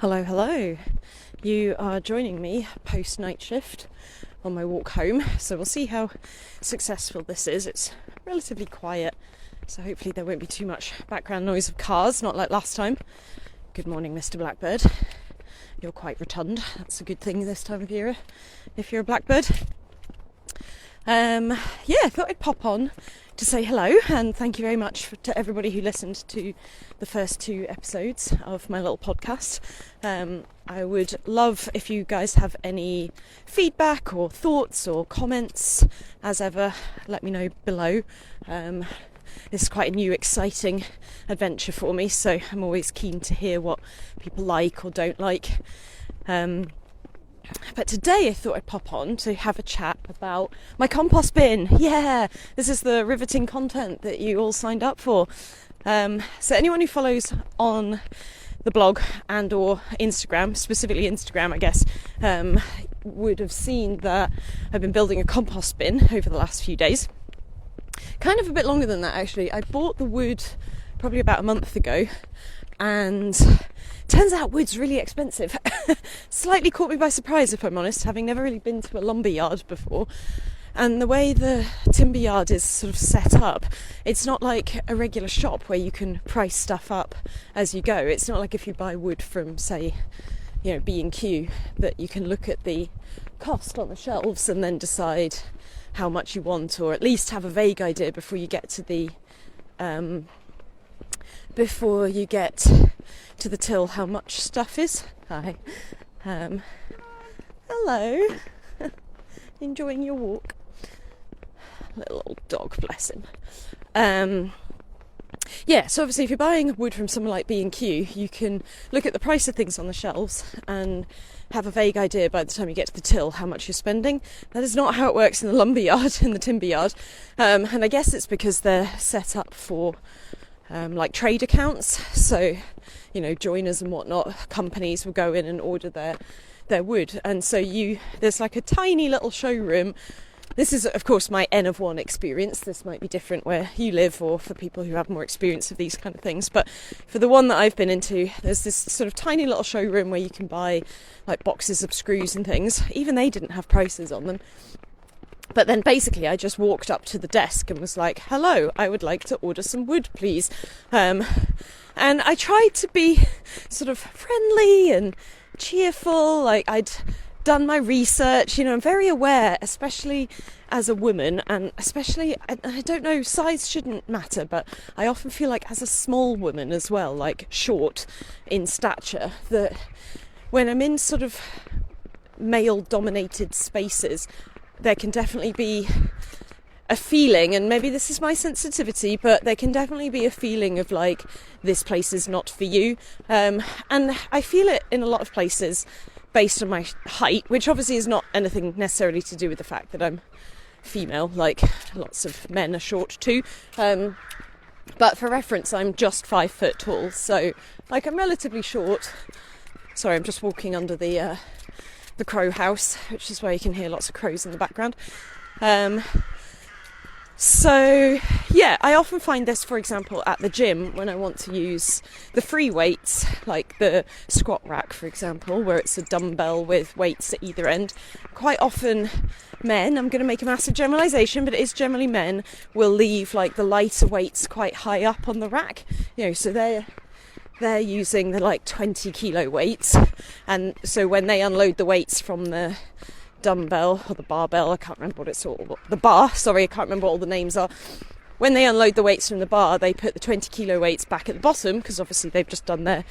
Hello. You are joining me post night shift on my walk home, so we'll see how successful this is. It's relatively quiet, so hopefully there won't be too much background noise of cars, not like last time. Good morning, Mr. Blackbird. You're quite rotund. That's a good thing this time of year if you're a blackbird. I thought I'd pop on to say hello and thank you very much to everybody who listened to the first 2 episodes of my little podcast. I would love if you guys have any feedback or thoughts or comments. As ever, let me know below. This is quite a new, exciting adventure for me, so I'm always keen to hear what people like or don't like. But today I thought I'd pop on to have a chat about my compost bin. Yeah, this is the riveting content that you all signed up for. So anyone who follows on the blog and or Instagram, specifically Instagram I guess, would have seen that I've been building a compost bin over the last few days. Kind of a bit longer than that actually. I bought the wood probably about a month ago, and turns out wood's really expensive. Slightly caught me by surprise, if I'm honest, having never really been to a lumber yard before. And the way the timber yard is sort of set up, it's not like a regular shop where you can price stuff up as you go. It's not like if you buy wood from, say, B&Q, that you can look at the cost on the shelves and then decide how much you want, or at least have a vague idea before you get to the till how much stuff is. Hi. Hello. Enjoying your walk. Little old dog, bless him. So obviously if you're buying wood from someone like B&Q, you can look at the price of things on the shelves and have a vague idea by the time you get to the till how much you're spending. That is not how it works in the lumber yard, in the timber yard. And I guess it's because they're set up for like trade accounts, so joiners and whatnot, companies will go in and order their wood, and so there's like a tiny little showroom. This is of course my N of 1 experience. This might be different where you live or for people who have more experience of these kind of things, but for the one that I've been into, there's this sort of tiny little showroom where you can buy like boxes of screws and things. Even they didn't have prices on them. But then basically I just walked up to the desk and was like, hello, I would like to order some wood, please. And I tried to be sort of friendly and cheerful, like I'd done my research, I'm very aware, especially as a woman, and especially, I don't know, size shouldn't matter, but I often feel like as a small woman as well, like short in stature, that when I'm in sort of male-dominated spaces, there can definitely be a feeling, and maybe this is my sensitivity, but there can definitely be a feeling of like, this place is not for you. And I feel it in a lot of places based on my height, which obviously is not anything necessarily to do with the fact that I'm female, like lots of men are short too. But for reference, I'm just 5 foot tall, so like I'm relatively short. Sorry, I'm just walking under the crow house, which is where you can hear lots of crows in the background. I often find this, for example, at the gym when I want to use the free weights, like the squat rack, for example, where it's a dumbbell with weights at either end. Quite often men, I'm going to make a massive generalisation, but it is generally men, will leave like the lighter weights quite high up on the rack, so they're using the like 20 kilo weights, and so when they unload the weights from the dumbbell or the barbell, I can't remember what it's all, the bar, sorry, I can't remember what all the names are. When they unload the weights from the bar, they put the 20 kilo weights back at the bottom, because obviously they've just done their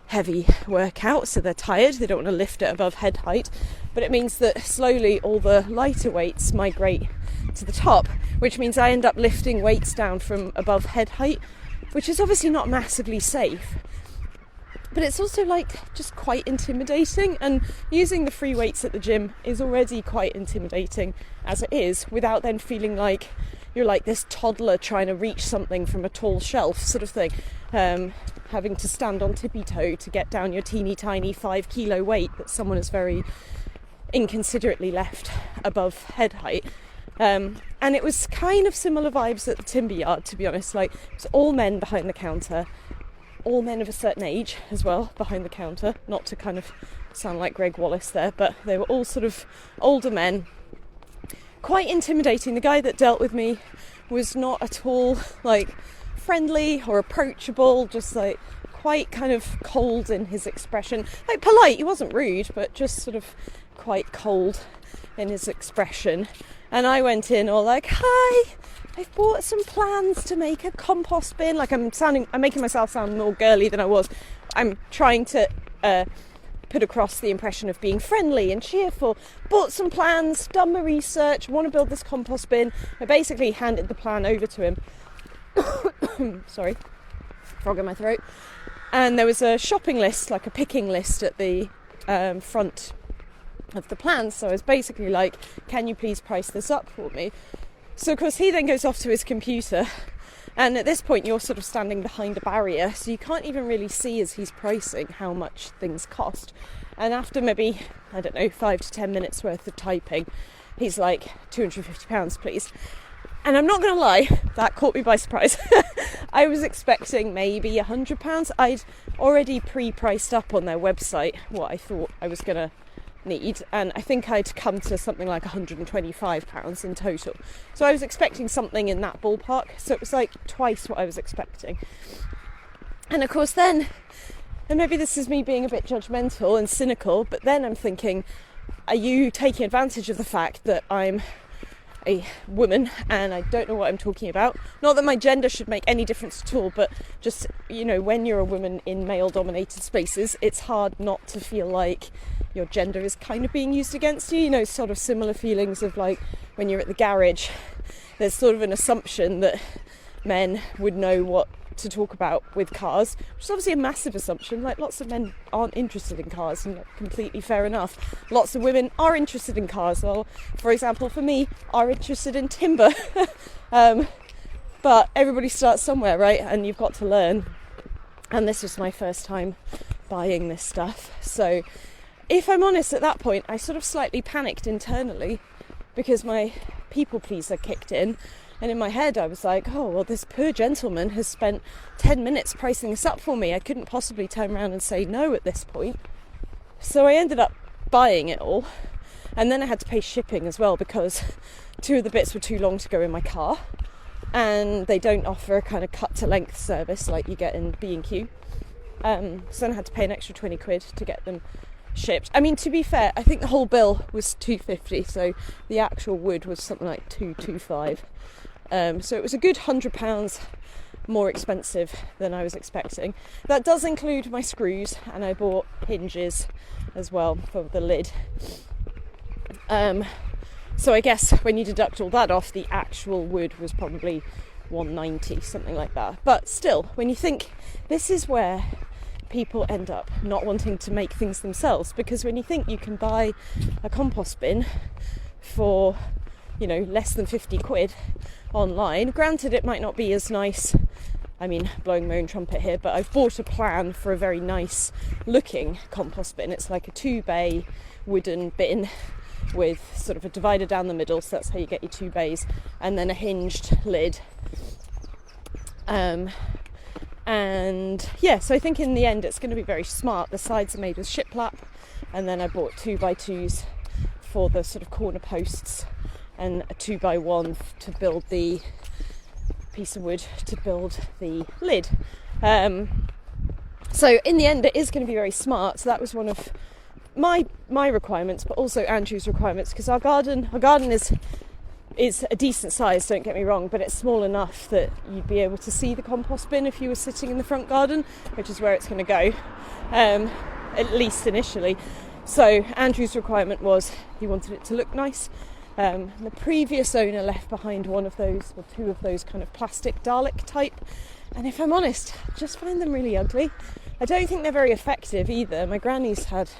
heavy workout, so they're tired, they don't want to lift it above head height, but it means that slowly all the lighter weights migrate to the top, which means I end up lifting weights down from above head height, which is obviously not massively safe, but it's also like just quite intimidating, and using the free weights at the gym is already quite intimidating as it is, without then feeling like you're like this toddler trying to reach something from a tall shelf sort of thing, having to stand on tippy toe to get down your teeny tiny 5 kilo weight that someone has very inconsiderately left above head height. And it was kind of similar vibes at the timber yard, to be honest. Like, it was all men behind the counter. all men of a certain age as well behind the counter, not to kind of sound like Greg Wallace there, but they were all sort of older men, quite intimidating. The guy that dealt with me was not at all like friendly or approachable, just like quite kind of cold in his expression, like polite. He wasn't rude, but just sort of quite cold in his expression. And I went in all like, hi, I've bought some plans to make a compost bin. Like I'm making myself sound more girly than I was. I'm trying to put across the impression of being friendly and cheerful. Bought some plans, done my research, want to build this compost bin. I basically handed the plan over to him. Sorry, frog in my throat. And there was a shopping list, like a picking list at the front of the plans. So I was basically like, can you please price this up for me? So of course he then goes off to his computer, and at this point you're sort of standing behind a barrier, so you can't even really see as he's pricing how much things cost. And after maybe, I don't know, 5 to 10 minutes worth of typing, he's like, £250 please. And I'm not going to lie, that caught me by surprise. I was expecting maybe £100. I'd already pre-priced up on their website what I thought I was going to need, and I think I'd come to something like £125 in total. So I was expecting something in that ballpark, so it was like twice what I was expecting. And of course then, and maybe this is me being a bit judgmental and cynical, but then I'm thinking, are you taking advantage of the fact that I'm a woman and I don't know what I'm talking about? Not that my gender should make any difference at all, but just, you know, when you're a woman in male dominated spaces, it's hard not to feel like your gender is kind of being used against you. You know, sort of similar feelings of like when you're at the garage, there's sort of an assumption that men would know what to talk about with cars, which is obviously a massive assumption. Like, lots of men aren't interested in cars, and completely fair enough. Lots of women are interested in cars, or for example for me, are interested in timber. But everybody starts somewhere, right? And you've got to learn. And this was my first time buying this stuff, so if I'm honest, at that point I sort of slightly panicked internally because my people pleaser kicked in. And in my head I was like, oh, well, this poor gentleman has spent 10 minutes pricing this up for me. I couldn't possibly turn around and say no at this point. So I ended up buying it all. And then I had to pay shipping as well because 2 of the bits were too long to go in my car. And they don't offer a kind of cut to length service like you get in B&Q. So then I had to pay an extra 20 quid to get them shipped. I mean, to be fair, I think the whole bill was £250, so the actual wood was something like £225. So it was a good £100 more expensive than I was expecting. That does include my screws, and I bought hinges as well for the lid. So I guess when you deduct all that off, the actual wood was probably £190, something like that. But still, when you think, this is where people end up not wanting to make things themselves, because when you think you can buy a compost bin for, you know, less than 50 quid online, granted it might not be as nice, I mean, blowing my own trumpet here, but I've bought a plan for a very nice looking compost bin. It's like a 2-bay wooden bin with sort of a divider down the middle, so that's how you get your 2 bays, and then a hinged lid. And yeah, so I think in the end it's going to be very smart. The sides are made with shiplap, and then I bought 2x2s for the sort of corner posts, and a 2x1 to build the piece of wood to build the lid. So in the end it is going to be very smart. So that was one of my requirements, but also Andrew's requirements, because our garden is a decent size, don't get me wrong, but it's small enough that you'd be able to see the compost bin if you were sitting in the front garden, which is where it's going to go, at least initially. So Andrew's requirement was he wanted it to look nice. The previous owner left behind one of those, or 2 of those kind of plastic Dalek type, and if I'm honest, I just find them really ugly. I don't think they're very effective either. My granny's had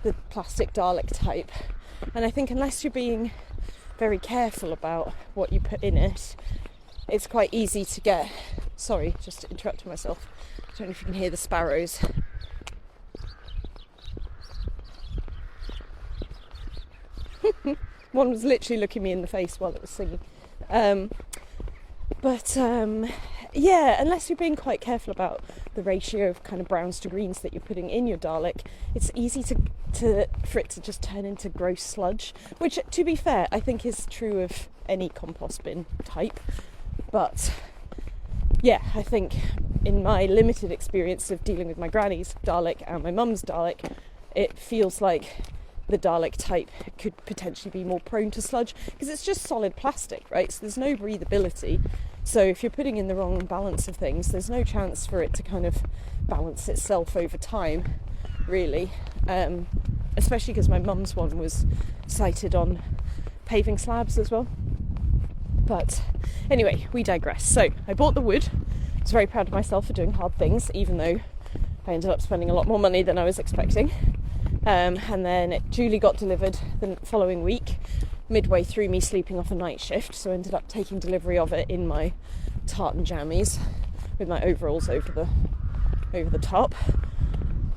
the plastic Dalek type, and I think unless you're being very careful about what you put in it, it's quite easy to get... Sorry, just interrupted myself. I don't know if you can hear the sparrows. One was literally looking me in the face while it was singing. But Yeah, unless you're being quite careful about the ratio of kind of browns to greens that you're putting in your Dalek, it's easy for it to just turn into gross sludge, which, to be fair, I think is true of any compost bin type. But yeah, I think in my limited experience of dealing with my granny's Dalek and my mum's Dalek, it feels like the Dalek type could potentially be more prone to sludge because it's just solid plastic, right? So there's no breathability. So if you're putting in the wrong balance of things, there's no chance for it to kind of balance itself over time, really. Especially because my mum's one was sited on paving slabs as well. But anyway, we digress. So I bought the wood. I was very proud of myself for doing hard things, even though I ended up spending a lot more money than I was expecting. And then it duly got delivered the following week, midway through me sleeping off a night shift. So I ended up taking delivery of it in my tartan jammies with my overalls over the top.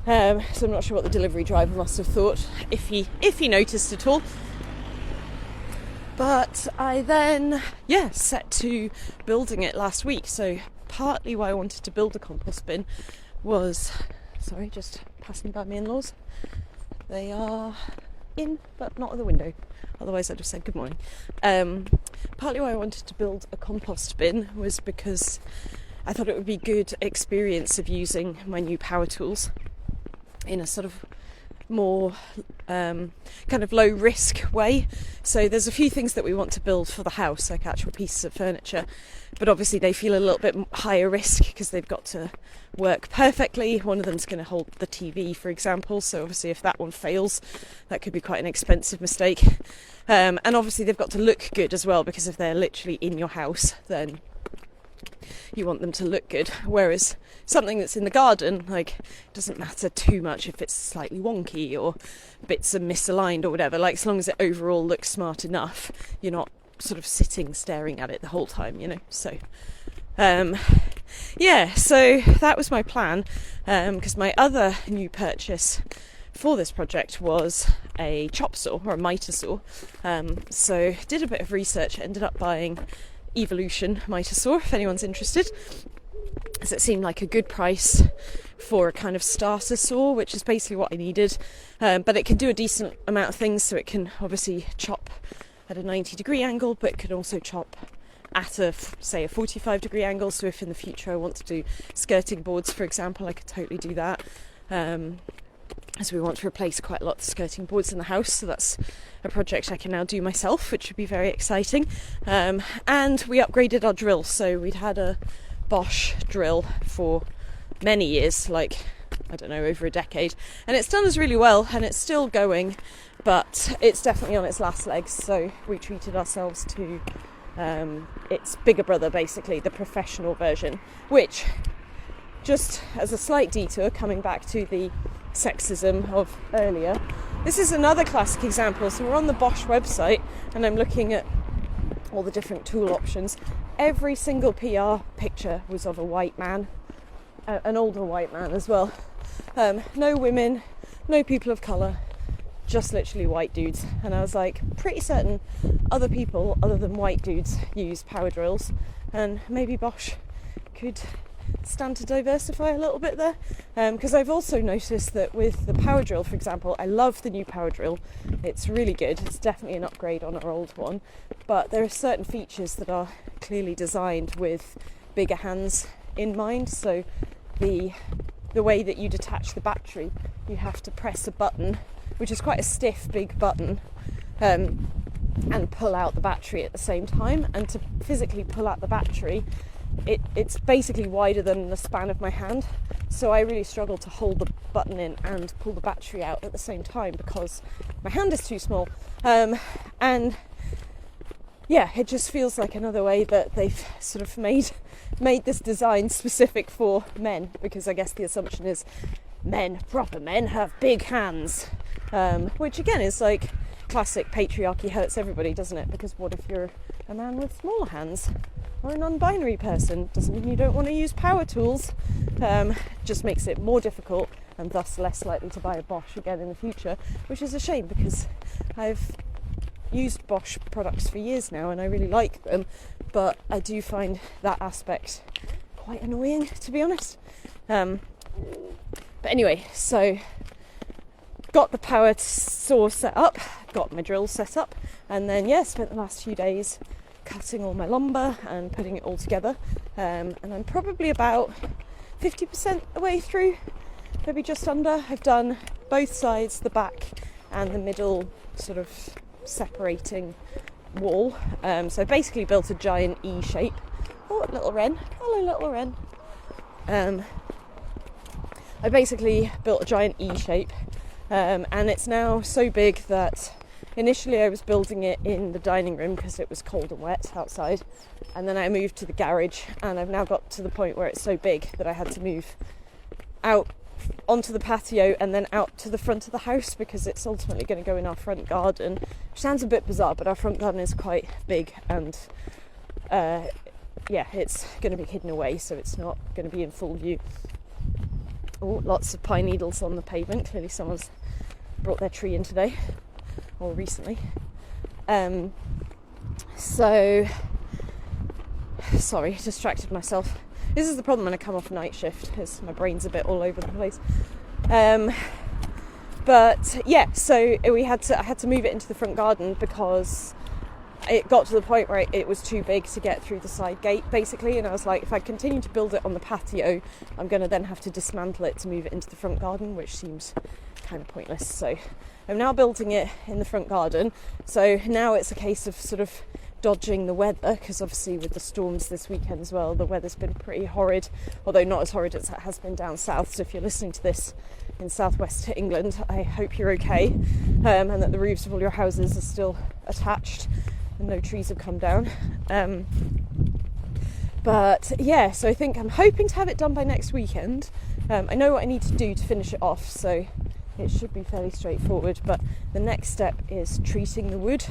So I'm not sure what the delivery driver must have thought, if he noticed at all. But I then, set to building it last week. So partly why I wanted to build a compost bin was, sorry, just passing by my in-laws. They are in, but not at the window. Otherwise I'd have said good morning. Partly why I wanted to build a compost bin was because I thought it would be good experience of using my new power tools in a sort of more kind of low risk way. So there's a few things that we want to build for the house, like actual pieces of furniture, but obviously they feel a little bit higher risk because they've got to work perfectly. One of them's going to hold the TV, for example, so obviously if that one fails, that could be quite an expensive mistake. And obviously they've got to look good as well, because if they're literally in your house, then you want them to look good. Whereas something that's in the garden, like, it doesn't matter too much if it's slightly wonky or bits are misaligned or whatever, like, as long as it overall looks smart enough, you're not sort of sitting staring at it the whole time, you know. So so that was my plan, because my other new purchase for this project was a chop saw, or a mitre saw. So did a bit of research, ended up buying Evolution mitre saw, if anyone's interested, as it seemed like a good price for a kind of starter saw, which is basically what I needed. But it can do a decent amount of things, so it can obviously chop at a 90-degree angle, but it can also chop at a 45-degree angle. So if in the future I want to do skirting boards, for example, I could totally do that. As we want to replace quite a lot of skirting boards in the house, so that's a project I can now do myself, which would be very exciting. And we upgraded our drill, so we'd had a Bosch drill for many years, like, I don't know, over a decade, and it's done us really well, and it's still going, but it's definitely on its last legs. So we treated ourselves to its bigger brother, basically the professional version, which, just as a slight detour, coming back to the sexism of earlier, this is another classic example. So we're on the Bosch website and I'm looking at all the different tool options. Every single PR picture was of a white man, an older white man as well. No women, no people of colour, just literally white dudes. And I was like, pretty certain other people other than white dudes use power drills, and maybe Bosch could stand to diversify a little bit there, because I've also noticed that with the power drill, for example, I love the new power drill. It's really good. It's definitely an upgrade on our old one, but there are certain features that are clearly designed with bigger hands in mind. So the way that you detach the battery, you have to press a button, which is quite a stiff big button, and pull out the battery at the same time. And to physically pull out the battery, it's basically wider than the span of my hand, so I really struggle to hold the button in and pull the battery out at the same time because my hand is too small. And yeah, it just feels like another way that they've sort of made this design specific for men, because I guess the assumption is proper men have big hands, which again is like classic patriarchy hurts everybody, doesn't it? Because what if you're a man with smaller hands, or a non-binary person? Doesn't mean you don't want to use power tools, just makes it more difficult and thus less likely to buy a Bosch again in the future, which is a shame because I've used Bosch products for years now and I really like them, but I do find that aspect quite annoying, to be honest. But anyway, so got the power saw set up, got my drill set up, and then spent the last few days cutting all my lumber and putting it all together. And I'm probably about 50% the way through, maybe just under. I've done both sides, the back and the middle sort of separating wall. So I basically built a giant E shape. Oh, little wren. Hello, little wren. I basically built a giant E shape, and it's now so big that initially I was building it in the dining room because it was cold and wet outside, and then I moved to the garage, and I've now got to the point where it's so big that I had to move out onto the patio and then out to the front of the house because it's ultimately going to go in our front garden, which sounds a bit bizarre, but our front garden is quite big, and it's going to be hidden away, so it's not going to be in full view. Oh, lots of pine needles on the pavement. Clearly someone's brought their tree in today or recently. So sorry, distracted myself. This is the problem when I come off night shift, is my brain's a bit all over the place. But yeah, so I had to move it into the front garden because it got to the point where it was too big to get through the side gate, basically, and I was like, if I continue to build it on the patio, I'm going to then have to dismantle it to move it into the front garden, which seems kind of pointless. So I'm now building it in the front garden. So now it's a case of sort of dodging the weather, because obviously with the storms this weekend as well, the weather's been pretty horrid, although not as horrid as it has been down south. So if you're listening to this in southwest England, I hope you're okay, and that the roofs of all your houses are still attached and no trees have come down. But yeah, so I think I'm hoping to have it done by next weekend. I know what I need to do to finish it off, so it should be fairly straightforward, but the next step is treating the wood,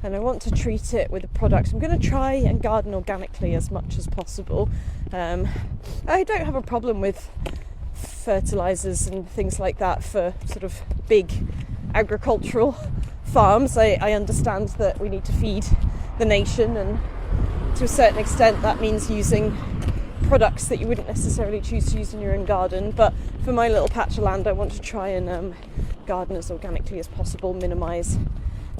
and I want to treat it with a product. I'm going to try and garden organically as much as possible. I don't have a problem with fertilizers and things like that for sort of big agricultural farms. I understand that we need to feed the nation, and to a certain extent that means using products that you wouldn't necessarily choose to use in your own garden, but for my little patch of land I want to try and garden as organically as possible, minimise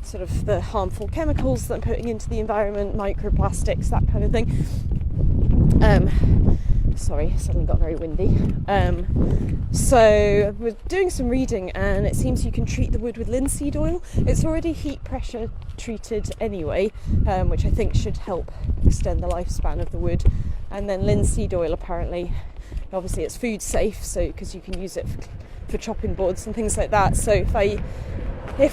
sort of the harmful chemicals that I'm putting into the environment, microplastics, that kind of thing. Sorry, suddenly got very windy. So we're doing some reading, and it seems you can treat the wood with linseed oil. It's already heat pressure treated anyway, which I think should help extend the lifespan of the wood. And then linseed oil, apparently, obviously it's food safe, so because you can use it for chopping boards and things like that. So if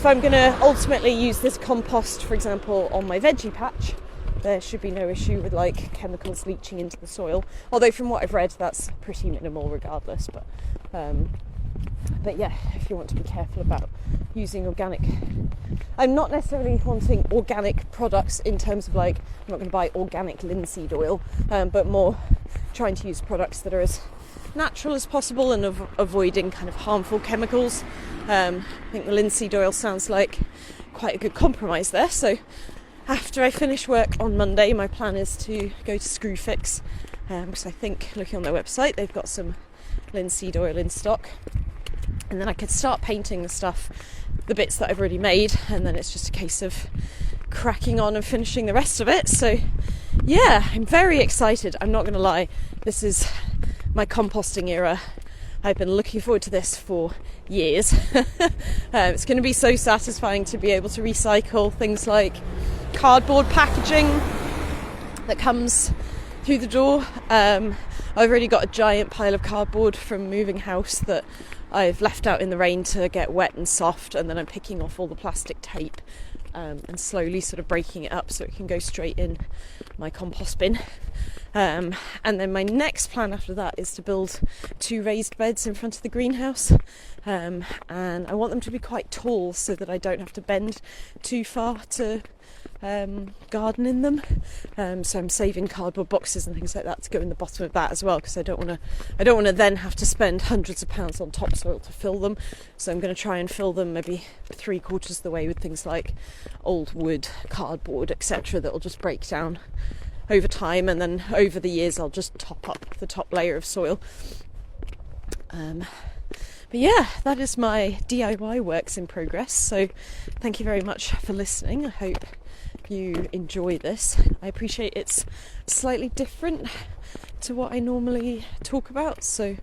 I'm going to ultimately use this compost, for example, on my veggie patch, there should be no issue with like chemicals leaching into the soil. Although from what I've read, that's pretty minimal regardless. But yeah, if you want to be careful about using organic, I'm not necessarily wanting organic products in terms of like, I'm not going to buy organic linseed oil, but more trying to use products that are as natural as possible and avoiding kind of harmful chemicals. I think the linseed oil sounds like quite a good compromise there. So after I finish work on Monday, my plan is to go to Screwfix, because I think, looking on their website, they've got some linseed oil in stock, and then I could start painting the bits that I've already made, and then it's just a case of cracking on and finishing the rest of it. So yeah, I'm very excited. I'm not going to lie, this is my composting era. I've been looking forward to this for years. It's going to be so satisfying to be able to recycle things like cardboard packaging that comes through the door. I've already got a giant pile of cardboard from moving house that I've left out in the rain to get wet and soft, and then I'm picking off all the plastic tape and slowly sort of breaking it up so it can go straight in my compost bin. And then my next plan after that is to build 2 raised beds in front of the greenhouse, and I want them to be quite tall so that I don't have to bend too far to garden in them. So I'm saving cardboard boxes and things like that to go in the bottom of that as well, because I don't want to then have to spend hundreds of pounds on topsoil to fill them. So I'm going to try and fill them maybe 3/4 of the way with things like old wood, cardboard, etc. that will just break down over time, and then over the years I'll just top up the top layer of soil. But yeah, that is my DIY works in progress. So thank you very much for listening. I hope you enjoy this. I appreciate it's slightly different to what I normally talk about. So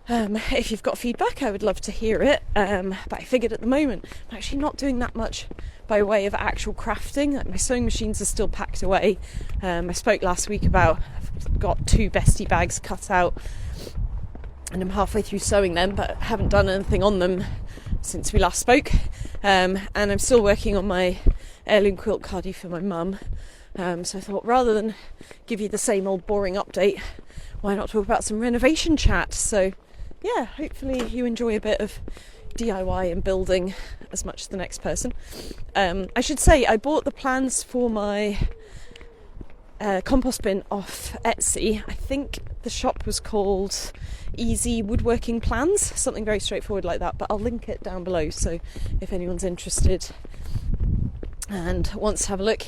if you've got feedback, I would love to hear it. But I figured at the moment I'm actually not doing that much by way of actual crafting. Like, my sewing machines are still packed away. I spoke last week about I've got 2 bestie bags cut out, and I'm halfway through sewing them, but haven't done anything on them since we last spoke. And I'm still working on my heirloom quilt cardie for my mum. So I thought, rather than give you the same old boring update, why not talk about some renovation chat? So yeah, hopefully you enjoy a bit of DIY and building as much as the next person. I should say, I bought the plans for my compost bin off Etsy. I think the shop was called Easy Woodworking Plans, something very straightforward like that, but I'll link it down below, so if anyone's interested and wants to have a look.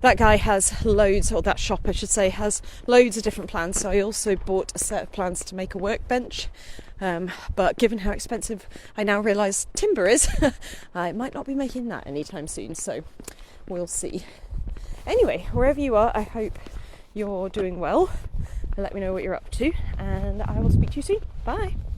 That guy has loads, or that shop I should say, has loads of different plans. So I also bought a set of plans to make a workbench, but given how expensive I now realise timber is, I might not be making that anytime soon, so we'll see. Anyway, wherever you are, I hope you're doing well. Let me know what you're up to, and I will speak to you soon. Bye.